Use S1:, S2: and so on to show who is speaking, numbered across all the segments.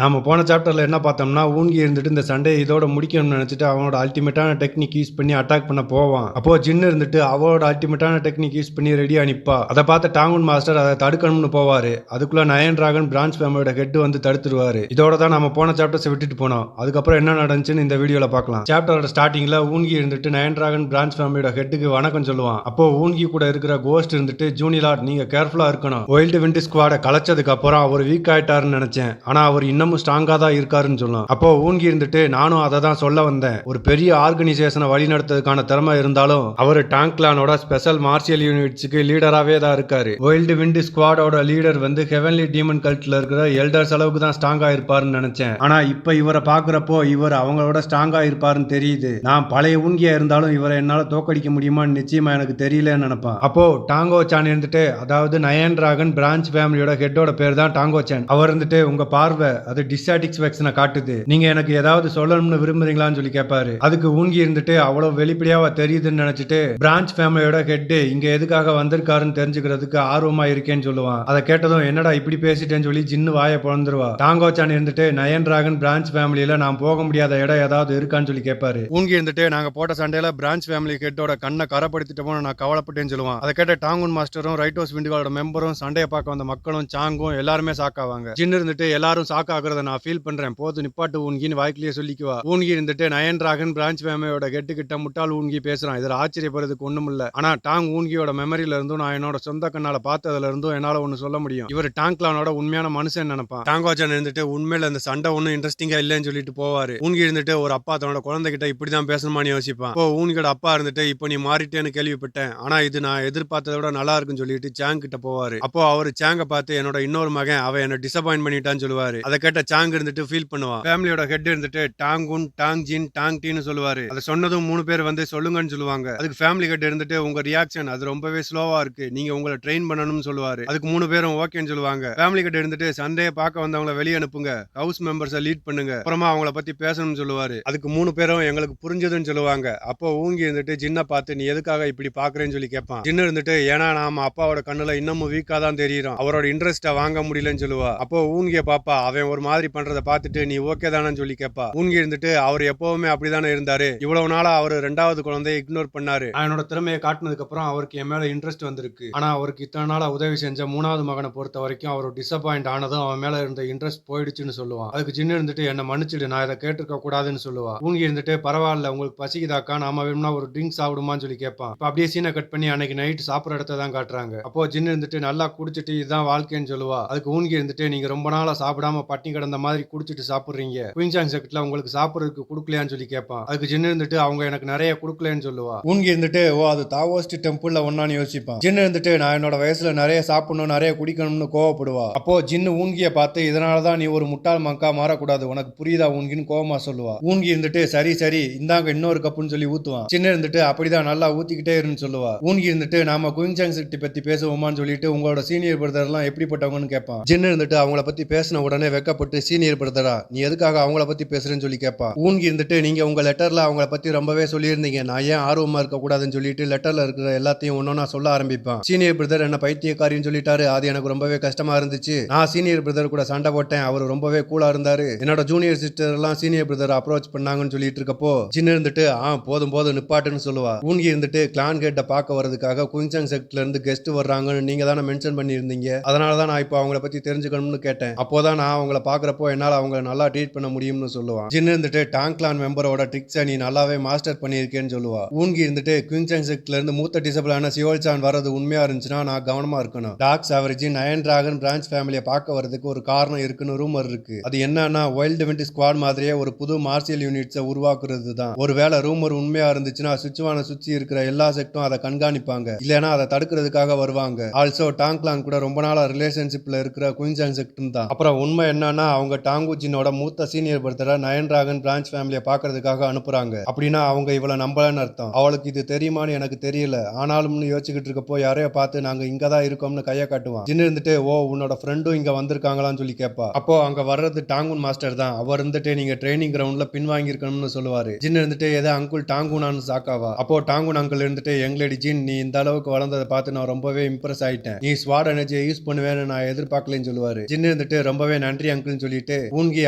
S1: நாம போன சாப்டர்ல என்ன பார்த்தோம்னா, ஊங்கி இருந்துட்டு இந்த சண்டைய இதோட முடிக்கணும்னு நெனச்சுட்டு, அவனோட அல்டிமேட்டான டெக்னிக் யூஸ் பண்ணி அட்டாக் பண்ண போவான். அப்போ ஜின் இருந்துட்டு அவளோட அல்டிமேட்டான டெக்னிக் யூஸ் பண்ணி ரெடியா நிப்பா. அத பார்த்த டாங்குன் மாஸ்டர் அத தடுக்கணும்னு போவாரு. அதுக்குள்ள நயன் டிராகன் பிரான்ச் ஃபேமிலியோட ஹெட் வந்து தடுத்துருவாரு. இதோட தான் நாம போன சாப்டர்ஸ விட்டுட்டு போனோம். அதுக்கப்புறம் என்ன நடந்துச்சுன்னு இந்த வீடியோல பார்க்கலாம். சாப்டரோட ஸ்டார்டிங்ல ஊங்கி இருந்துட்டு நயன் டிராகன் பிரான்ச் ஃபேமிலியோட ஹெட்டுக்கு வணக்கம் சொல்லுவான். அப்போ ஊங்கி கூட இருக்கிற கோஸ்ட் இருந்துட்டு, ஜூனிலார்ட் நீங்க கேர்ஃபுல்லா இருக்கணும். வைல்டு விண்ட் ஸ்குவாட கலைச்சதுக்கு அப்புறம் அவர் வீக் ஆயிட்டாருன்னு நெனச்சேன். ஆனா அவர் இன்னமும் ஸ்ட்ராங்கா தான் இருக்காருன்னு சொல்லலாம். அப்போ ஊங்கி இருந்துட்டு நானும் அதை தான் சொல்ல வந்தேன். ஒரு பெரிய ஆர்கனைசேஷனை வழிநடத்துறதுக்கான திறமை இருந்தாலும் அவர் டாங் கிளானோட ஸ்பெஷல் மார்ஷியல் யூனிட்ஸ்க்கு லீடராகவே தான் இருக்காரு. வைல்டு விண்ட் ஸ்குவாடோட லீடர் வந்து ஹெவன்லி டீமன் கல்ட்ல இருக்கிற எல்டர்ஸ் அளவுக்கு தான் ஸ்ட்ராங்கா இருப்பாருன்னு நினைச்சேன். ஆனா இப்ப இவரை பாக்குறப்போ இவர் அவங்களோட ஸ்ட்ராங்கா இருப்பாருன்னு தெரியுது. நான் பழைய ஊங்கியா இருந்தாலும் இவரை என்னால தோக்கடிக்க முடியுமான்னு நிச்சயமா எனக்கு தெரியலன்னு நினைப்பேன். அப்போ டாங்கோ சான் இருந்துட்டு, அதாவது நயன் டிராகன் பிரான்ச் ஃபேமிலியோட ஹெட்டோட பேர் தான் டாங்கோ சான். அவர் இருந்துட்டு உங்க பார்வை அது டிசாட்டிஸ்ஃபேக்ஷனை காட்டுது. நீங்க எனக்கு ஏதாவது சொல்லணும்னு விரும்புறீங்களான்னு சொல்லி கேட்பாரு. அதுக்கு ஊங்கி இருந்துட்டு அவ்வளவு வெளிப்படையாவா தெரியுதுன்னு நினைச்சிட்டு பிரான்ச் ஃபேமிலியோட ஹெட் இங்க எதுக்காக வந்திருக்காருன்னு தெரிஞ்சுக்கிறதுக்கு ஆர்வமா இருக்கேன்னு சொல்லுவான். அதை கேட்டதும் என்னடா இப்படி பேசிட்டேன்னு சொல்லி ஜின்னு வாயை பொழந்துருவா. டாங்கோ சான் இருந்துட்டு நயன் டிராகன் பிரான்ச் ஃபேமிலியில நான் போக முடியாத இடம் ஏதாவது இருக்கான்னு சொல்லி கேட்பாரு. ஊங்கி இருந்துட்டு நாங்க போட்ட சண்டையில பிரான்ச் ஃபேமிலி ஹெட்டோட கண்ணை கரப்படுத்திட்டோமோ நான் கவலைப்பட்டேன்னு சொல்லுவான். அதை கேட்ட டாங்குன் மாஸ்டரும் ரைட்டோஸ் விண்டுகளோட மெம்பரும் சண்டையை பார்க்க வந்த மக்களும் சாங்கும் எல்லாருமே சாக்காவாங்க. ஜின்னு இருந்துட்டு எல்லாரும் சாக்காகிறத நான் ஃபீல் பண்றேன், போது நிப்பாட்டு ஊன்கின்னு வாய்க்கிலேயே சொல்லிக்குவா. ஊன்கி இருந்துட்டு நயன் டிராகன் பிரான்ச் ஃபேமிலியோட கெட்டு கிட்ட முட்டாள் ஊன்கி பேசுறான். இதுல ஆச்சரியப்படுறதுக்கு ஒண்ணும் இல்ல. ஆனா டாங் ஊன்கியோட மெமரியில இருந்தும் நான் என்னோட சொந்த கண்ணால பார்த்ததுல இருந்தும் என்னால ஒண்ணு சொல்ல முடியும். இவர் டாங் கிளானோட உண்மையான மனுஷன் நினைப்பான். டாங்கோஜன் இருந்துட்டு உண்மையில அந்த சண்டை ஒன்னும் இன்ட்ரெஸ்டிங்கா இல்லைன்னு சொல்லிட்டு போவாரு. ஊன்கி இருந்துட்டு ஒரு அப்பா தன்னோட குழந்தை கிட்ட இப்படிதான் பேசணுமான்னு யோசிப்பான். இப்போ ஊன்கியோட அப்பா இருந்துட்டு இப்போ நீ மாறிட்டேன்னு கேள்விப்பட்டேன், ஆனா இது நான் எதிர்பார்த்ததை விட நல்லா இருக்குன்னு சொல்லிட்டு சாங் கிட்ட போவாரு. அப்போ அவரு சாங்க பார்த்து என்னோட இன்னொரு மகன் அவன் என்ன டிசப்பாயிண்ட் பண்ணிட்டான்னு சொல்லுவாரு. அதை கேட்ட சாங் இருந்துட்டு ஃபீல் பண்ணுவான். ஃபேமிலியோட ஹெட் இருந்துட்டு டாங்குன், டாங் ஜின், டாங் டீன்னு சொல்லுவாரு. அதை சொன்னதும் 3 பேர் வந்து சொல்லுங்கன்னு சொல்லுவாங்க. அதுக்கு ஃபேமிலி ஹெட் இருந்துட்டு உங்க ரியாக்ஷன் அது ரொம்பவே ஸ்லோவா இருக்கு, நீங்க உங்களை ட்ரெயின் பண்ணணும்னு சொல்லுவாரு. அதுக்கு 3 பேரும் ஓகேன்னு சொல்லுவாங்க. ஃபேமிலி ஹெட் இருந்துட்டு சண்டையை பார்க்க வந்தவங்கள வெளியே அனுப்புங்க, ஹவுஸ் மெம்பர்ஸை லீட் பண்ணுங்க, அப்புறமா அவங்கள பத்தி பேசணும்னு சொல்லுவாரு. அதுக்கு 3 பேரும் எங்களுக்கு புரிஞ்சதுன்னு சொல்லுவாங்க. அப்போ ஊங்கி இருந்துட்டு ஜின்னை பார்த்து நீ எதுக்காக இப்படி பாக்குறேன்னு சொல்லி கேட்பான். ஜின்னு இருந்துட்டு ஏன்னா நாம அப்பாவோட கண்ணுல இன்னமும் வீக்கா தான் தெரியும், அவரோட இன்ட்ரெஸ்ட்டை வாங்க முடியலன்னு சொல்லுவா. அப்போ ஊங்கிய பாப்பா அவன் ஒரு மாதிரி பண்றத பார்த்துட்டு நீ ஓகே தானு சொல்லி கேட்பா. ஊங்கி இருந்துட்டு அவர் எப்பவுமே அப்படிதானே இருந்தாரு, இவ்வளவு நாளா அவர் 2வது குழந்தையை இக்னோர் பண்ணாரு, என்னோட திறமையை காட்டினதுக்கு அப்புறம் அவருக்கு என் மேல இன்ட்ரெஸ்ட் வந்திருக்கு. ஆனா அவருக்கு இத்தனை நாளா உதவி செஞ்ச 3வது மகனை பொறுத்த வரைக்கும் அவர் டிசப்பாயிண்ட் ஆனதும் அவன் மேல இருந்த இன்ட்ரெஸ்ட் போயிடுச்சுன்னு சொல்லுவான். அதுக்கு ஜின்னு இருந்துட்டு என்ன மன்னிச்சிடு, நான் இதை கேட்டிருக்க கூடாதுன்னு சொல்லுவா. ஊங்கி இருந்துட்டு பரவாயில்ல, உங்களுக்கு பசிக்குதாக்கா, நாம வேணும்னா ஒரு ட்ரிங்க் சாப்பிடுமான்னு சொல்லி கேட்பான். இப்ப அப்படியே சீனை கட் பண்ணி அன்னைக்கு நைட் சாப்பிட்ற இடத்த தான் காட்டுறாங்க. அப்போ ஜின்னு இருந்துட்டு நல்லா குடிச்சிட்டு இதுதான் வாழ்க்கைன்னு சொல்லுவா. அதுக்கு ஊங்கி இருந்துட்டு நீங்க ரொம்ப நாளா சாப்பிடாம பட்டினி கிடந்த மாதிரி குடிச்சிட்டு சாப்பிடுறீங்க, குயின்சாங் செக்ட்ல உங்களுக்கு சாப்பிடுறதுக்கு கொடுக்கலையான்னு சொல்லி கேட்பான். அதுக்கு ஜின்னு இருந்துட்டு அவங்க எனக்கு நிறைய கொடுக்கலன்னு சொல்லுவா. ஊங்கி இருந்துட்டு ஓ அது தாவோஸ்ட் டெம்பிள்ல ஒன்னான்னு யோசிப்பான். ஜின்னு இருந்துட்டு நான் என்னோட வயசுல நிறைய சாப்பிடணும் நிறைய குடிக்கணும்னு கோவப்படுவா. அப்போ ஜின்னு ஊங்கிய பார்த்து இதனாலதான் நீ ஒரு முட்டாள் மக்கா மாறக்கூடாது, உனக்கு புரியுதா ஊங்கின்னு கோவமா சொல்லுவா. ஊங்கி இருந்துட்டு சரி சரி இந்தாங்க இன்னொரு கப்புன்னு சொல்லி ஊத்துவான். சின்ன இருந்துட்டு அப்படிதான் நல்லா ஊத்திக்கிட்டே இருன்னு சொல்லுவா. ஊங்கி இருந்துட்டு நாம குயின்சாங் செக்ட் பத்தி பேசுவோமான்னு சொல்லிட்டு உங்களோட சீனியர் பிரதர் எல்லாம் எப்படிப்பட்டவங்கன்னு கேட்பான். ஜின்னு இருந்துட்டு அவங்கள பத்தி பேசின உடனே வெக்கப்பட்டு சீனியர் பிரதரா நீ எதுக்காக அவங்கள பத்தி பேசுறேன்னு சொல்லி கேட்பா. ஊங்கி இருந்துட்டு நீங்க உங்க லெட்டர்ல அவங்கள பத்தி ரொம்பவே சொல்லியிருந்தீங்க, நான் ஏன் ஆர்வமா இருக்க கூடாதுன்னு சொல்லிட்டு லெட்டர்ல இருக்கிற எல்லாத்தையும் ஒன்னொன்னா சொல்ல ஆரம்பிப்பான். சீனியர் பிரதர் என்ன பைத்தியக்காரின்னு சொல்லிட்டாரு, அது எனக்கு ரொம்பவே கஷ்டமா இருந்துச்சு. நான் சீனியர் பிரதர் கூட சண்டை போட்டேன், அவர் ரொம்பவே கூலா இருந்தாரு. என்னோட ஜூனியர் சிஸ்டர் எல்லாம் சீனியர் பிரதர் அப்ரோச் பண்ணாங்கன்னு சொல்லிட்டு இருக்கப்போ ஜின்னு இருந்துட்டு போதும் போதும் நிப்பாட்டுன்னு சொல்லுவா. ஊங்கி இருந்துட்டு கிளான் கேட்ட பார்க்க வரதுக்காக குயின்சாங் செக்ட்ல இருந்து கெஸ்ட் வர்றாங்கன்னு நீங்க தானே மென்ஷன் பண்ணியிருந்தீங்க, அதனாலதான் நான் இப்போ அவங்கள பத்தி தெரிஞ்சுக்கணும்னு கேட்டேன். அப்போதான் நான் அவங்கள பாக்குறப்போ என்னால அவங்கள நல்லா ட்ரீட் பண்ண முடியும்னு சொல்லுவான். ஜின்னு இருந்துட்டு டாங் கிளான் மெம்பரோட ட்ரிக்ஸை நீ நல்லாவே மாஸ்டர் பண்ணியிருக்கேன்னு சொல்லுவா. ஊங்கி இருந்துட்டு குயின்சாங் செக்ட்ல இருந்து மூத்த டிசபிளான சியோல் சான் வரது உண்மையா இருந்துச்சுன்னா நான் கவனமா இருக்கணும். டாக் சாவரிஜி நயன் டிராகன் பிரான்ச் ஃபேமிலியை பார்க்க வரதுக்கு ஒரு காரணம் இருக்குன்னு ரூமர் இருக்கு. அது என்னன்னா வைல்டு விண்ட் ஸ்குவாட் மாதிரியே ஒரு புது மார்ஷியல் யூனிட்ஸை உருவாக்குறது தான். ஒருவேளை ரூமர் உண்மையா இருந்துச்சுன்னா சுச்சுவான சுத்தி இருக்கிற எல்லா செக்டும் அதை கண்காணிப்பாங்க, இல்லைன்னா அதை தடுக்கிறதுக்காக வருவாங்க. ஆல்சோ டாங் கிளான் கூட ரொம்ப நாளா ரிலேஷன்ஷிப்ல இருக்கிற குயின்சாங் செக்டும் தான். அப்புறம் உண்மை என்னன்னா அவங்க டாங்குஜினோட மூத்த சீனியர் பிரதரை நயன் டிராகன் பிரான்ச் ஃபேமிலியை பார்க்கறதுக்காக அனுப்புறாங்க. அப்படின்னா அவங்க இவளை நம்பலன்னு அர்த்தம். அவளுக்கு இது தெரியுமான்னு எனக்கு தெரியல, ஆனாலும்னு யோசிச்சுக்கிட்டு இருக்கப்போ யாரையோ பார்த்து நாங்க இங்க தான் இருக்கோம்னு கையை காட்டுவான். ஜின்னு இருந்துட்டு ஓ உன்னோட ஃப்ரெண்டும் இங்க வந்திருக்காங்களான்னு சொல்லி கேட்பா. அப்போ அங்க வர்றது டாங்குன் மாஸ்டர் தான். அவர் இருந்துட்டு நீங்க ட்ரைனிங் கிரவுண்ட்ல பின்வாங்கி இருக்கணும்னு சொல்லுவாரு. ஜின்னு இருந்துட்டு ஏதோ அங்குள் டாங்குனான்னு சாக்காவா. அப்போ டாங்குன் அங்கிள் இருந்துட்டு எங்களடி ஜின் நீ இந்த அளவுக்கு வளர்ந்ததை பார்த்து நான் ரொம்பவே இம்ப்ரெஸ் ஆயிட்டேன், நீ ஸ்வாட் எனர்ஜியை யூஸ் பண்ணுவேன்னு நான் எதிர்பார்க்கலன்னு சொல்லுவாரு. ஜின்னு இருந்துட்டு ரொம்பவே நன்றி அங்கிள், அங்கிள்னு சொல்லிட்டு ஊன்கி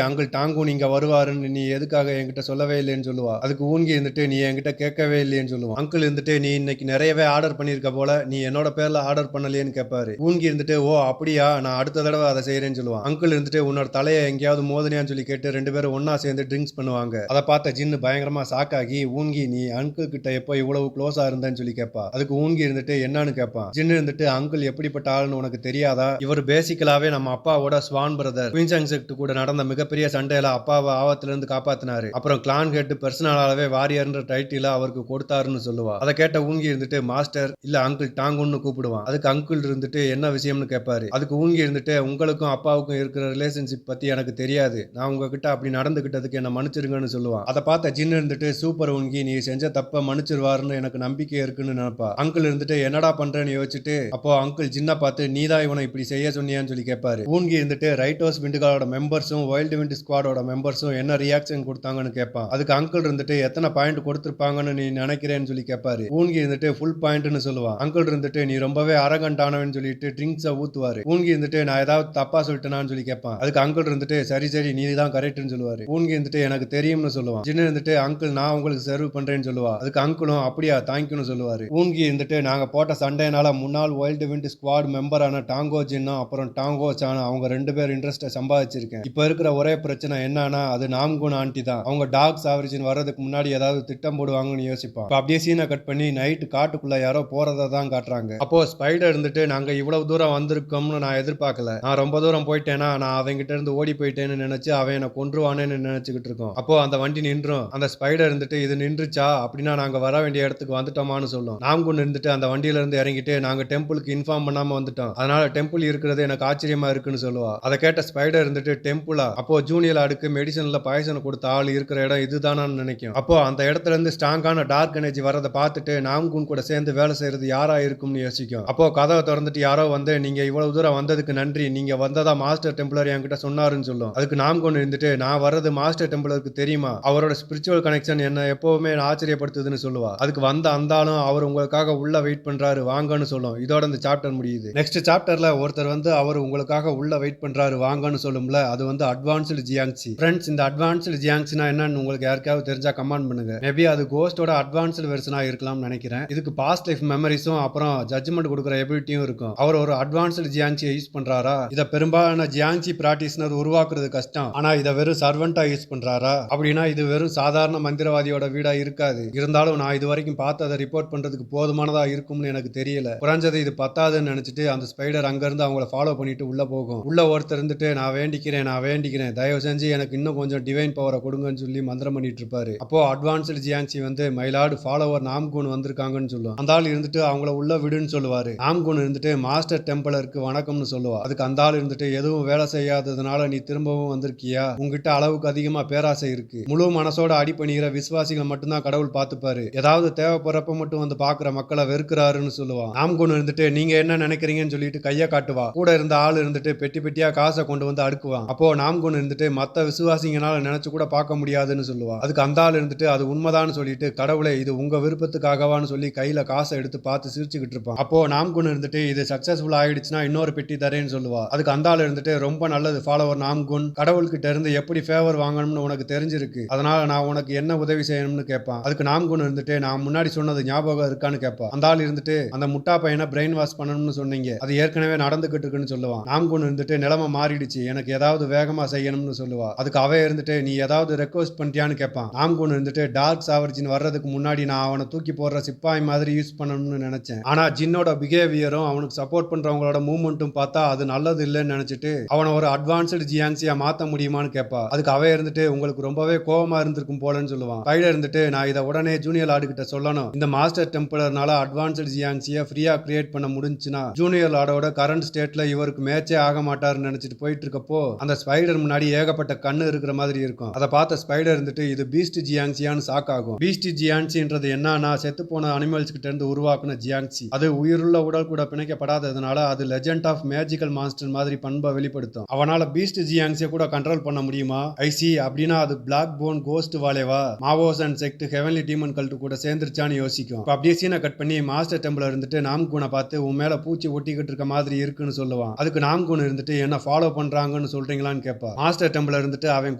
S1: அங்கிள் டாங்கூன் இங்க வருவாருன்னு நீ எதுக்காக என்கிட்ட சொல்லவே இல்லைன்னு சொல்லுவா. அதுக்கு ஊன்கி இருந்துட்டு நீ என்கிட்ட கேட்கவே இல்லையேன்னு சொல்லுவான். அங்கிள் இருந்துட்டு நீ இன்னைக்கு நிறையவே ஆர்டர் பண்ணிருக்க போல, நீ என்னோட பேர்ல ஆர்டர் பண்ணலையேன்னு கேட்பாரு. ஊன்கி இருந்துட்டு ஓ அப்படியா, நான் அடுத்த தடவை அதை செய்யறேன்னு சொல்லுவான். அங்கிள் இருந்துட்டு உன்னோட தலையை எங்கேயாவது மோதனையான்னு சொல்லி கேட்டு ரெண்டு பேரும் ஒன்னா சேர்ந்து ட்ரிங்க்ஸ் பண்ணுவாங்க. அதை பார்த்த ஜின்னு பயங்கரமா சாக்காகி ஊன்கி நீ அங்கிள் கிட்ட எப்போ இவ்வளவு க்ளோஸா இருந்தேன்னு சொல்லி கேட்பா. அதுக்கு ஊன்கி இருந்துட்டு என்னன்னு கேட்பான். ஜின்னு இருந்துட்டு அங்கிள் எப்படிப்பட்ட ஆளுன்னு உனக்கு தெரியாதா, இவர் பேசிக்கலாவே நம்ம அப்பாவோட ஸ்வான் பிரதர். குயின்ஸ் செக்ட் கூட நடந்த மிகப்பெரிய சண்டையில அப்பாவை ஆபத்துல இருந்து காப்பாத்தினாரு. அப்புறம் கிளான் ஹெட் பர்சனலாவே வாரியர்ன்ற டைட்டில அவருக்கு கொடுத்தாருன்னு சொல்லுவா. அதை கேட்ட ஊன்கி இருந்துட்டு மாஸ்டர் இல்ல அங்கிள் டாங்குன்னு கூப்பிடுவான். அதுக்கு அங்கிள் இருந்துட்டு என்ன விஷயம்னு கேட்பாரு. அதுக்கு ஊன்கி இருந்துட்டு உங்களுக்கும் அப்பாவுக்கும் இருக்கிற ரிலேஷன்ஷிப் பத்தி எனக்கு தெரியாது, நான் உங்ககிட்ட அப்படி நடந்துகிட்டதுக்கு என்ன மன்னிச்சிருங்கன்னு சொல்லுவான். அதை பார்த்த ஜின்னு இருந்துட்டு சூப்பர் ஊன்கி, நீ செஞ்ச தப்ப மன்னிச்சிருவாருன்னு எனக்கு நம்பிக்கை இருக்குன்னு நினைப்பா. அங்கிள் இருந்துட்டு என்னடா பண்றேன்னு யோசிச்சுட்டு அப்போ அங்கிள் ஜின்ன பார்த்து நீதான் இவனை இப்படி செய்ய சொன்னியான்னு சொல்லி கேட்பாரு. ஊன்கி இருந்துட்டு ரைட்டோஸ் விண்டுகாலோட மெம்பர்ஸும் வைல்டு விண்ட் ஸ்குவாடோட மெம்பர்ஸும் என்ன ரியாக்ஷன் கொடுத்தாங்கன்னு கேட்பான். அதுக்கு அங்கிள் இருந்துட்டு எத்தனை பாயிண்ட் கொடுத்திருப்பாங்கன்னு நீ நினைக்கிறேன்னு சொல்லி கேட்பாரு. ஊன்கி இருந்துட்டு ஃபுல் பாயிண்ட்னு சொல்லுவான். அங்கிள் இருந்துட்டு நீ ரொம்பவே அரகண்டானவன்னு சொல்லிட்டு ட்ரிங்க்ஸை ஊத்துவாரு. ஊன்கி இருந்துட்டு நான் ஏதாவது தப்பா சொல்லிட்டேனான்னு சொல்லி கேட்பான். அதுக்கு அங்கிள் இருந்துட்டு சரி சரி நீ தான் கரெக்ட்னு சொல்லுவாரு. ஊன்கி இருந்துட்டு எனக்கு தெரியும்னு சொல்லுவான். ஜின்னு இருந்துட்டு அங்கிள் நான் உங்களுக்கு சர்வ் பண்றேன்னு சொல்லுவா. அதுக்கு அங்கிளும் அப்படியா தேங்க்யூன்னு சொல்லுவாரு. ஊன்கி இருந்துட்டு நாங்க போட்ட சண்டைனால முன்னாள் வைல்டு விண்ட் ஸ்குவாட் மெம்பரான டாங்கோ ஜின்னும் அப்புறம் டாங்கோ சானும் அவங்க ரெண்டு பேர் இன்ட்ரெஸ்ட்டை சம்பாதிச்சிருக்கேன். இப்ப இருக்கிற ஒரே பிரச்சனை என்னன்னா அது நாம்குன் ஆண்டி தான். அவங்க டாக்ஸ் ஆவரேஜின் வர்றதுக்கு முன்னாடி ஏதாவது திட்டம் போடுவாங்கன்னு யோசிப்பான். அப்படியே சீனை கட் பண்ணி நைட் காட்டுக்குள்ள யாரோ போறதை தான் காட்டுறாங்க. அப்போ ஸ்பைடர் இருந்துட்டு நாங்க இவ்வளவு தூரம் வந்திருக்கோம்னு நான் எதிர்பார்க்கல, நான் ரொம்ப தூரம் போயிட்டேன்னா நான் அவங்கிட்ட இருந்து ஓடி போயிட்டேன்னு நினைச்சு அவன் என்ன கொன்றுவானேன்னு நினைச்சுக்கிட்டு இருக்கோம். அப்போ அந்த வண்டி நின்றும். அந்த ஸ்பைடர் இருந்துட்டு இது நின்றுச்சா அப்படின்னா நாங்க வர வேண்டிய இடத்துக்கு வந்துட்டோமான்னு சொல்லும். நாம்குன் இருந்துட்டு அந்த வண்டியில இருந்து இறங்கிட்டு நாங்க டெம்பிளுக்கு இன்ஃபார்ம் பண்ணாம வந்துட்டோம், அதனால டெம்பிள் இருக்கிறது எனக்கு ஆச்சரியமா இருக்குன்னு சொல்லுவா. அதை கேட்ட ஸ்பைடர் இருந்துட்டு டெம்பிளா, அப்போ ஜூனியர் ஆடுக்கு மெடிசன்ல பாய்சன் கொடுத்த ஆள் இருக்கிற இடம் இதுதானான்னு நினைக்கும். அப்போ அந்த இடத்துல இருந்து ஸ்ட்ராங்கான டார்க் எனர்ஜி வரதை பார்த்துட்டு நாம்குன் கூட சேர்ந்து வேலை செய்யறது யாரா இருக்கும்னு யோசிக்கும். அப்போ கதவை திறந்துட்டு யாரோ வந்து நீங்க இவ்வளவு தூரம் வந்ததுக்கு நன்றி, நீங்க வந்ததா மாஸ்டர் டெம்பிளர் என்கிட்ட சொன்னாருன்னு சொல்லும். அதுக்கு நாம்குன் இருந்துட்டு நான் வர்றது மாஸ்டர் டெம்பிளருக்கு தெரியுமா, அவரோட ஸ்பிரிச்சுவல் கனெக்ஷன் என்ன எப்பவுமே ஆச்சரியப்படுத்துதுன்னு சொல்லுவா. அதுக்கு வந்த அந்தாலும் அவர் உங்களுக்காக உள்ள வெயிட் பண்றாரு வாங்கன்னு சொல்லும். இதோட இந்த சாப்டர் முடியுது. நெக்ஸ்ட் சாப்டர்ல ஒருத்தர் வந்து அவர் உங்களுக்காக உள்ள வெயிட் பண்றாரு வாங்கன்னு சொல்லும்ல, அது வந்து அட்வான்ஸ்டு ஜியாங்சி. ஃப்ரெண்ட்ஸ் இந்த அட்வான்ஸ்டு ஜியாங்சினா என்னன்னு உங்களுக்கு யாருக்காவது தெரிஞ்சா கமெண்ட் பண்ணுங்க. மேபி அது கோஸ்டோட அட்வான்ஸ்டு வெர்ஷனா இருக்கலாம்னு நினைக்கிறேன். இதுக்கு பாஸ்ட் லைஃப் மெமரிஸும் அப்புறம் ஜட்ஜ்மெண்ட் கொடுக்குற எபிலிட்டியும் இருக்கும். அவர் ஒரு அட்வான்ஸ்டு ஜியாங்சியை யூஸ் பண்றாரா, இத பெரும்பாலான ஜியாங்சி பிராக்டிஷனர் உருவாக்குறது கஷ்டம், ஆனா இதை வெறும் சர்வெண்டா யூஸ் பண்றாரா அப்படின்னா இது வெறும் சாதாரண மந்திரவாதியோட வீடா இருக்காது. இருந்தாலும் நான் இது வரைக்கும் பார்த்து அதை ரிப்போர்ட் பண்றதுக்கு போதுமானதா இருக்கும்னு எனக்கு தெரியல, குறைஞ்சது இது பத்தாதுன்னு நினைச்சிட்டு அந்த ஸ்பைடர் அங்க இருந்து அவங்கள ஃபாலோ பண்ணிட்டு உள்ள போகும். உள்ள ஒருத்தர் இருந்துட்டு நான் வேண்டிக்கிறேன் தயவு செஞ்சு எனக்கு இன்னும் கொஞ்சம் டிவைன் பவரை கொடுங்கன்னு சொல்லி மந்திரம் பண்ணிட்டு இருப்பாரு. அப்போ அட்வான்ஸ்டு ஜியாங்சி வந்து மயிலாடு ஃபாலோவர் நாம்குன் வந்திருக்காங்கன்னு சொல்லுவோம். அந்த ஆள் இருந்துட்டு அவங்கள உள்ள விடுன்னு சொல்லுவாரு. நாம்குன் இருந்துட்டு மாஸ்டர் டெம்பிளருக்கு வணக்கம்னு சொல்லுவா. அதுக்கு அந்த ஆள் இருந்துட்டு எதுவும் வேலை செய்யாததுனால நீ திரும்பவும் வந்திருக்கியா, உங்ககிட்ட அளவுக்கு அதிகமா பேராசை இருக்கு, முழு மனசோட அடி பண்ணிக்கிற விசுவாசிகளை மட்டும்தான் கடவுள் பார்த்துப்பாரு, ஏதாவது தேவைப்படுறப்ப மட்டும் வந்து பாக்குற மக்களை வெறுக்கிறாருன்னு சொல்லுவான். நாம்குன் இருந்துட்டு நீங்க என்ன நினைக்கிறீங்கன்னு சொல்லிட்டு கைய காட்டுவா. கூட இருந்த ஆள் இருந்துட்டு பெட்டி பெட்டியா காசை கொண்டு வந்து அடுக்குவான். அப்போ நாம்குன் இருந்துட்டு மத்த விசுவாசிங்கனால நினைச்சு கூட பார்க்க முடியாதுன்னு சொல்லுவா. அதுக்கு அந்த ஆள் இருந்துட்டு அது உண்மைதான்னு சொல்லிட்டு கடவுளே இது உங்க விருப்பத்துக்காகவான்னு சொல்லி கையில காசை எடுத்து பார்த்து சிரிச்சுக்கிட்டு இருப்பான். அப்போ நாம்குன் இருந்துட்டு இது சக்சஸ்ஃபுல் ஆயிடுச்சுன்னா இன்னொரு பெட்டி தரேன்னு சொல்லுவா. அதுக்கு அந்த ஆள் இருந்துட்டு ரொம்ப நல்லது ஃபாலோவர் நாம்குன், கடவுள்கிட்ட இருந்து எப்படி ஃபேவர் வாங்கணும்னு உனக்கு தெரிஞ்சிருக்கு, அதனால நான் உனக்கு என்ன உதவி செய்யணும்னு கேட்பான். அதுக்கு நாம்குன் இருந்துட்டு நான் முன்னாடி சொன்னது ஞாபகம் இருக்கான்னு கேட்பான். அந்த ஆள் இருந்துட்டு அந்த முட்டா பையனை பிரெயின் வாஷ் பண்ணணும்னு சொன்னீங்க, அது ஏற்கனவே நடந்துகிட்டு இருக்குன்னு சொல்லுவான். நாம்குன் இருந்துட்டு நிலைமை மாறிடுச்சு, எனக்கு ஏதாவது வேகமா செய்யணும்னு சொல்லுவா. அதுக்கு அவ இருந்துட்டு நீ ஏதாவது ரெக்வஸ்ட் பண்ணிட்டியான்னு கேட்பான். நாம்குன் இருந்துட்டு டார்க் சாவர்ஜின் வர்றதுக்கு முன்னாடி நான் அவனை தூக்கி போடுற சிப்பாய் மாதிரி யூஸ் பண்ணணும்னு நினைச்சேன், ஆனா ஜின்னோட பிஹேவியரும் அவனுக்கு சப்போர்ட் பண்றவங்களோட மூவ்மெண்ட்டும் பார்த்தா அது நல்லது இல்லைன்னு நினைச்சிட்டு அவனை ஒரு அட்வான்ஸ்டு ஜியாங்சியா மாத்த முடியுமான்னு கேட்பா. அதுக்கு அவ இருந்துட்டு உங்களுக்கு ரொம்பவே கோபமா இருந்திருக்கும் போலன்னு சொல்லுவான். ஸ்பைடர் இருந்துட்டு நான் இதை உடனே ஜூனியர் லார்டு கிட்ட சொல்லணும், இந்த மாஸ்டர் டெம்பிளர்னால அட்வான்ஸ்டு ஜியாங்சியா ஃப்ரீயா கிரியேட் பண்ண முடிஞ்சுன்னா ஜூனியர் லார்டோட கரண்ட் ஸ்டேட்ல இவருக்கு மேட்சே ஆக மாட்டாருன்னு நினைச்சிட்டு போயிட்டு இருக்கப்போ அந்த ஸ்பைடர் முன்னாடி ஏகப்பட்ட கண்ணு இருக்கிற மாதிரி இருக்கும். அதை பார்த்த ஸ்பைடர் இருந்துட்டு இது பீஸ்ட் ஜியாங்சியான்னு ஷாக் ஆகும். பீஸ்ட் ஜியாங்சின்றது என்னன்னா செத்து போன அனிமல்ஸ் கிட்ட இருந்து உருவாக்குன ஜியாங்சி, அது உயிருள்ள உடல் கூட பிணைக்கப்படாததுனால அது லெஜெண்ட் ஆஃப் மேஜிக்கல் மான்ஸ்டர் மாதிரி பண்பை வெளிப்படுத்தும். அவனால பீஸ்ட் ஜியாங்சியை கூட கண்ட்ரோல் பண்ண முடியுமா, ஐசி அப்படின்னா அது பிளாக் போன் கோஸ்ட் வாலேவா, மாவோஸ் and sect heavenly demon cult கூட சேர்ந்துருச்சான்னு யோசிக்கும். அப்படியே சீனை கட் பண்ணி மாஸ்டர் டெம்பிள் இருந்துட்டு நாம்குனை பார்த்து உன் மேல பூச்சி ஒட்டிக்கிட்டு இருக்க மாதிரி இருக்குன்னு சொல்லுவான். அதுக்கு நாம்குன் இருந்துட்டு என்ன ஃபாலோ பண்றாங்கன்னு பண்ணணும்னு சொல்றீங்களான்னு கேட்பா. மாஸ்டர் டெம்பிள் இருந்துட்டு அவன்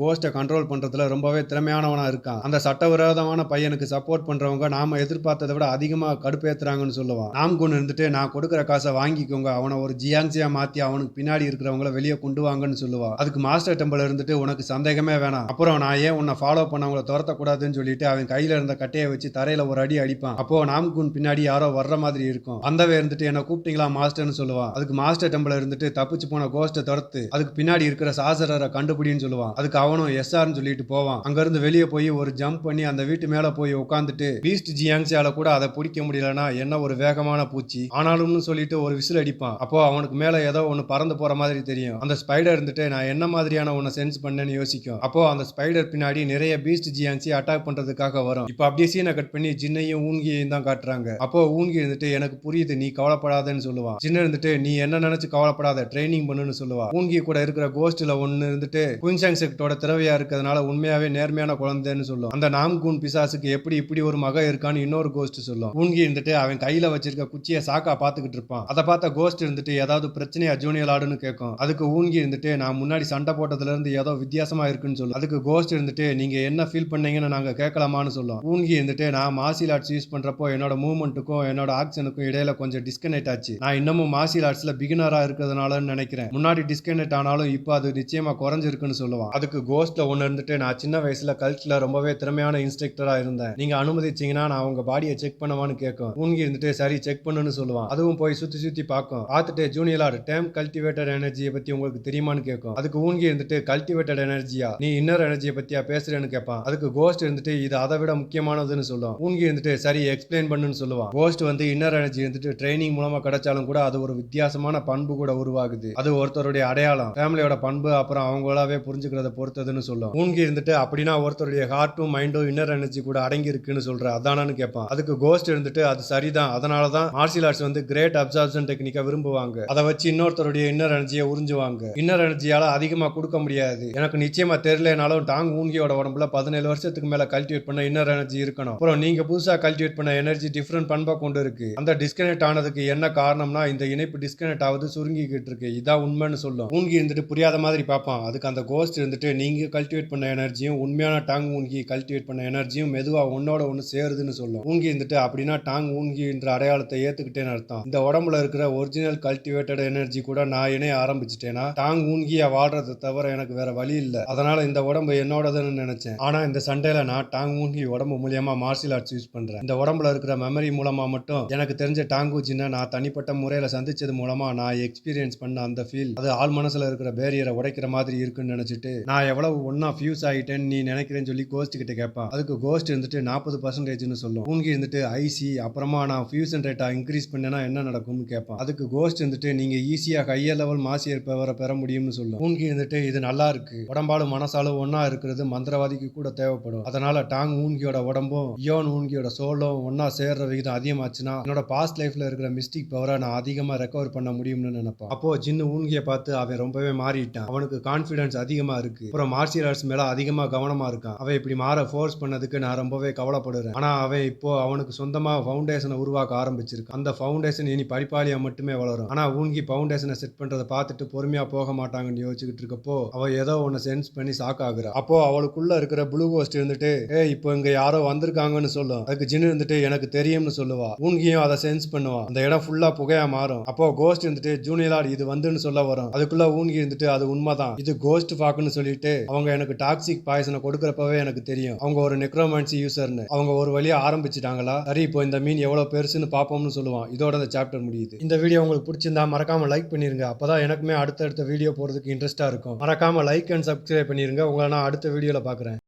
S1: கோஸ்ட்டை கண்ட்ரோல் பண்றதுல ரொம்பவே திறமையானவனா இருக்கான். அந்த சட்டவிரோதமான பையனுக்கு சப்போர்ட் பண்றவங்க நாம எதிர்பார்த்ததை விட அதிகமா கடுப்பேத்துறாங்கன்னு சொல்லுவான். நாம்குன் இருந்துட்டு நான் கொடுக்குற காசை வாங்கிக்கோங்க, அவனை ஒரு ஜியாங்சியா மாத்தி அவனுக்கு பின்னாடி இருக்கிறவங்கள வெளியே கொண்டு வாங்கன்னு சொல்லுவா. அதுக்கு மாஸ்டர் டெம்பிள் இருந்துட்டு உனக்கு சந்தேகமே வேணாம், அப்புறம் நான் ஏன் உன்னை ஃபாலோ பண்ணவங்கள துரத்தக்கூடாதுன்னு சொல்லிட்டு அவன் கையில இருந்த கட்டையை வச்சு தரையில ஒரு அடி அடிப்பான். அப்போ நாம்குன் பின்னாடி யாரோ வர்ற மாதிரி இருக்கும். வந்தவே இருந்துட்டு என்ன கூப்பிட்டீங்களா மாஸ்டர்னு சொல்லுவான். அதுக்கு மாஸ்டர் டெம்பிள் இருந்துட்டு தப்பிச்சு போன கோஸ்ட்டை துரத்து அதுக்கு பின்னாடி இருக்கிற சாசரரை கண்டுபிடின்னு சொல்லுவான். அதுக்கு அவனும் எஸ்ஆர்னு சொல்லிட்டு போவான். அங்க இருந்து வெளியே போய் ஒரு ஜம்ப் பண்ணி அந்த வீட்டு மேல போய் உட்காந்துட்டு பீஸ்ட் ஜியாங்சியால கூட அதை பிடிக்க முடியலன்னா என்ன ஒரு வேகமான பூச்சி ஆனாலும்னு சொல்லிட்டு ஒரு விசில் அடிப்பான். அப்போ அவனுக்கு மேல ஏதோ ஒன்னு பறந்து போற மாதிரி தெரியும். அந்த ஸ்பைடர் இருந்துட்டு நான் என்ன மாதிரியான ஒன்னு சென்ஸ் பண்ணேன்னு யோசிக்கும். அப்போ அந்த ஸ்பைடர் பின்னாடி நிறைய பீஸ்ட் ஜியாங்சி அட்டாக் பண்றதுக்காக வரும். இப்போ அப்படியே சீனை கட் பண்ணி ஜின்னையும் ஊன்கியையும் தான் காட்டுறாங்க. அப்போ ஊன்கி இருந்துட்டு எனக்கு புரியுது, நீ கவலைப்படாதன்னு சொல்லுவான். ஜின்னு இருந்துட்டு நீ என்ன நினைச்சு கவலைப்படாத, ட்ரைனிங் பண்ணுன்னு சொல்லுவா. ஊன்கி கூட இருக்கிற கோஸ்ட்ல ஒன்னு இருந்துட்டு குயின்சாங் செக்டோட திறவையா இருக்கிறதுனால உண்மையாவே நேர்மையான குழந்தைன்னு சொல்லும். அந்த நாம்கூன் பிசாசுக்கு எப்படி இப்படி ஒரு மக இருக்கான்னு இன்னொரு கோஸ்ட் சொல்லும். ஊன்கி இருந்துட்டு அவன் கையில வச்சிருக்க குச்சியை சாக்கா பாத்துக்கிட்டு இருப்பான். அதை பார்த்த கோஸ்ட் இருந்துட்டு ஏதாவது பிரச்சனையா ஜூனியர் ஆடுன்னு கேட்கும். அதுக்கு ஊன்கி இருந்துட்டு நான் முன்னாடி சண்டை போட்டதுல இருந்து ஏதோ வித்தியாசமா இருக்குன்னு சொல்லும். அதுக்கு கோஸ்ட் இருந்துட்டு நீங்க என்ன ஃபீல் பண்ணீங்கன்னு நாங்க கேட்கலாமான்னு சொல்லும். ஊன்கி இருந்துட்டு நான் மார்ஷியல் ஆர்ட்ஸ் யூஸ் பண்றப்போ என்னோட மூவ்மெண்ட்டுக்கும் என்னோட ஆக்ஷனுக்கும் இடையில கொஞ்சம் டிஸ்கனெக்ட் ஆச்சு. நான் இன்னமும் மார்ஷியல் ஆர்ட்ஸ்ல பிகினரா இருக்கிறதுனாலன்னு நினைக்கிறேன். முன்னாடி டிஸ்கனெக்ட் ஆனாலும் இப்போ அது நிச்சயமா குறைஞ்சிருக்குன்னு சொல்லுவான். அதுக்கு கோஸ்ட்ல ஒன்னு இருந்துட்டு நான் சின்ன வயசுல கல்ட்ல ரொம்பவே திறமையான இன்ஸ்ட்ரக்டரா இருந்தேன், நீங்க அனுமதிச்சீங்கன்னா நான் உங்க பாடியை செக் பண்ணவான்னு கேட்கும். ஊன்கி இருந்துட்டு சரி செக் பண்ணுன்னு சொல்லுவான். அதுவும் போய் சுத்தி சுத்தி பார்க்கும். பார்த்துட்டு ஜூனியர் ஆர்ட் டேம் கல்டிவேட்டட் எனர்ஜியை பத்தி உங்களுக்கு தெரியுமான்னு கேட்கும். அதுக்கு ஊன்கி இருந்துட்டு கல்டிவேட்டட் எனர்ஜியா, நீ இன்னர் எனர்ஜியை பத்தியா பேசுறேன்னு கேட்பான். அதுக்கு கோஸ்ட் இருந்துட்டு இது அதை விட முக்கியமானதுன்னு சொல்லும். ஊன்கி இருந்துட்டு சரி எக்ஸ்பிளைன் பண்ணுன்னு சொல்லுவான். கோஸ்ட் வந்து இன்னர் எனர்ஜி இருந்துட்டு ட்ரைனிங் மூலமா கிடைச்சாலும் கூட அது ஒரு வித்தியாசமான பண்பு கூட உருவாகுது. அது ஒருத்தருடைய அடையாளம், ஃபேமிலியோட பண்பு, அப்புறம் அவங்களாவே புரிஞ்சுக்கிறத பொறுத்ததுன்னு சொல்லும். ஊன்கி இருந்துட்டு அப்படின்னா ஒருத்தருடைய ஹார்ட்டும் மைண்டும் இன்னர் எனர்ஜி கூட அடங்கி இருக்குன்னு சொல்ற அதானு கேட்பான். அதுக்கு கோஸ்ட் இருந்துட்டு அது சரிதான், அதனாலதான் மார்ஷியல் ஆர்ட்ஸ் வந்து கிரேட் அப்சார்ப்ஷன் டெக்னிக்கா விரும்புவாங்க, அதை வச்சு இன்னொருத்தருடைய இன்னர் எனர்ஜியை உறிஞ்சுவாங்க. இன்னர் எனர்ஜியால அதிகமா கொடுக்க முடியாது, எனக்கு நிச்சயமா தெரியலனாலும் டாங் ஊன்கியோட உடம்புல 17 வருஷத்துக்கு மேல கல்டிவேட் பண்ண இன்னர் எனர்ஜி இருக்கணும். அப்புறம் நீங்க புதுசா கல்டிவேட் பண்ண எனர்ஜி டிஃபரெண்ட் பண்பா கொண்டு இருக்கு. அந்த டிஸ்கனெக்ட் ஆனதுக்கு என்ன காரணம்னா இந்த இணைப்பு டிஸ்கனெக்ட் ஆகுது, சுருங்கிக்கிட்டு இருக்கு, இதான் உண்மைன்னு சொல்லும். ஊன்கி இருந்துட்டு புரியாத மாதிரி பார்ப்பான். அதுக்கு அந்த கோஸ்ட் இருந்துட்டு நீங்க கல்டிவேட் பண்ண எனர்ஜியும் உண்மையான டாங் ஊன்கி கல்டிவேட் பண்ண எனர்ஜியும் மெதுவா ஒன்னோட ஒன்னு சேருதுன்னு சொல்லும். ஊன்கி இருந்துட்டு அப்படின்னா டாங் ஊன்கி என்ற அடையாளத்தை ஏத்துக்கிட்டேன்னு அர்த்தம். இந்த உடம்புல இருக்கிற ஒரிஜினல் கல்டிவேட்டட் எனர்ஜி கூட நான் இணைய ஆரம்பிச்சிட்டேன்னா டாங் ஊன்கியா வாழ்றதை தவிர எனக்கு வேற வழி இல்ல, அதனால இந்த உடம்பு என்னோடதுன்னு நினைச்சேன். ஆனா இந்த சண்டையில நான் டாங் ஊன்கி உடம்பு மூலியமா மார்ஷியல் ஆர்ட்ஸ் யூஸ் பண்றேன். இந்த உடம்புல இருக்கிற மெமரி மூலமா மட்டும் எனக்கு தெரிஞ்ச டாங்கு ஜின்னை நான் தனிப்பட்ட முறையில சந்திச்சது மூலமா நான் எக்ஸ்பீரியன்ஸ் பண்ண அந்த ஃபீல் அது ஆள் மனசுல இருக்கிற பேரியரை உடைக்கிற மாதிரி இருக்குன்னு நினைச்சிட்டு நான் எவ்வளவு ஒன்னா ஃபியூஸ் ஆகிட்டேன்னு நீ நினைக்கிறேன்னு சொல்லி கோஸ்ட் கிட்ட கேட்பான். அதுக்கு கோஸ்ட் இருந்துட்டு 40% சொல்லும். ஊன்கி இருந்துட்டு ஐசி அப்புறமா நான் ஃபியூசன் ரேட்டா இன்க்ரீஸ் பண்ணேன்னா என்ன நடக்கும்னு கேட்பான். அதுக்கு கோஸ்ட் இருந்துட்டு நீங்க ஈஸியா ஹையர் லெவல் மாசியர் பவரை பெற முடியும்னு சொல்லும். ஊன்கி இருந்துட்டு இது நல்லா இருக்கு, உடம்பாலும் மனசாலும் ஒன்னா இருக்கிறது மந்திரவாதிக்கு கூட தேவைப்படும், அதனால டாங் ஊன்கியோட உடம்பும் யோன் ஊன்கியோட சோலும் ஒன்னா சேர்ற விகிதம் அதிகமாச்சுன்னா என்னோட பாஸ்ட் லைஃப்ல இருக்கிற மிஸ்டிக் பவரை நான் அதிகமா ரெக்கவர் பண்ண முடியும்னு நினைப்பான். அப்போ ஜின்னு ஊன்கியை பார்த்து அவன் ரொம்பவே மாறிட்டான், அவனுக்கு கான்பிடன்ஸ் அதிகமா இருக்கு, அப்புறம் மார்ஷியல் ஆர்ட்ஸ் மேல அதிகமா கவனமா இருக்கான். அவன் இப்படி மாற ஃபோர்ஸ் பண்ணதுக்கு நான் ரொம்பவே கவலைப்படுறேன். ஆனா அவன் இப்போ அவனுக்கு சொந்தமா ஃபவுண்டேஷனை உருவாக்க ஆரம்பிச்சிருக்கு. அந்த ஃபவுண்டேஷன் இனி படிப்பாளியா மட்டுமே வளரும். ஆனா ஊன்கி ஃபவுண்டேஷனை செட் பண்றதை பார்த்துட்டு பொறுமையா போக மாட்டாங்கன்னு யோசிச்சுக்கிட்டு இருக்கப்போ அவ ஏதோ ஒன்னு சென்ஸ் பண்ணி ஷாக் ஆகுறா. அப்போ அவளுக்குள்ள இருக்கிற ப்ளூ கோஸ்ட் இருந்துட்டு இப்போ இங்க யாரோ வந்திருக்காங்கன்னு சொல்லும். அதுக்கு ஜின்னு இருந்துட்டு எனக்கு தெரியும்னு சொல்லுவா. ஊன்கியும் அதை சென்ஸ் பண்ணுவா. அந்த இடம் ஃபுல்லா புகையா மாறும். அப்போ கோஸ்ட் இருந்துட்டு ஜூனியர் இது வந்துன்னு சொல்ல வரும். அதுக்குள்ள ஊன்கி இருந்துட்டு அது உண்மைதான், இது கோஸ்ட் ஃபாக்குன்னு சொல்லிட்டு அவங்க எனக்கு டாக்ஸிக் பாய்சனை கொடுக்கறப்பவே எனக்கு தெரியும் அவங்க ஒரு நெக்ரோமான்சி யூசர்னு. அவங்க ஒரு வழியா ஆரம்பிச்சிட்டாங்களா, சரி இப்போ இந்த மீன் எவ்வளவு பெருசுன்னு பாப்போம்னு சொல்லுவான். இதோட இந்த சாப்டர் முடியுது. இந்த வீடியோ உங்களுக்கு பிடிச்சிருந்தா மறக்காம லைக் பண்ணிருங்க, அப்பதான் எனக்குமே அடுத்தடுத்த வீடியோ போறதுக்கு இன்ட்ரெஸ்டா இருக்கும். மறக்காம லைக் அண்ட் சப்ஸ்கிரைப் பண்ணிருங்க. உங்களை நான் அடுத்த வீடியோல பாக்குறேன்.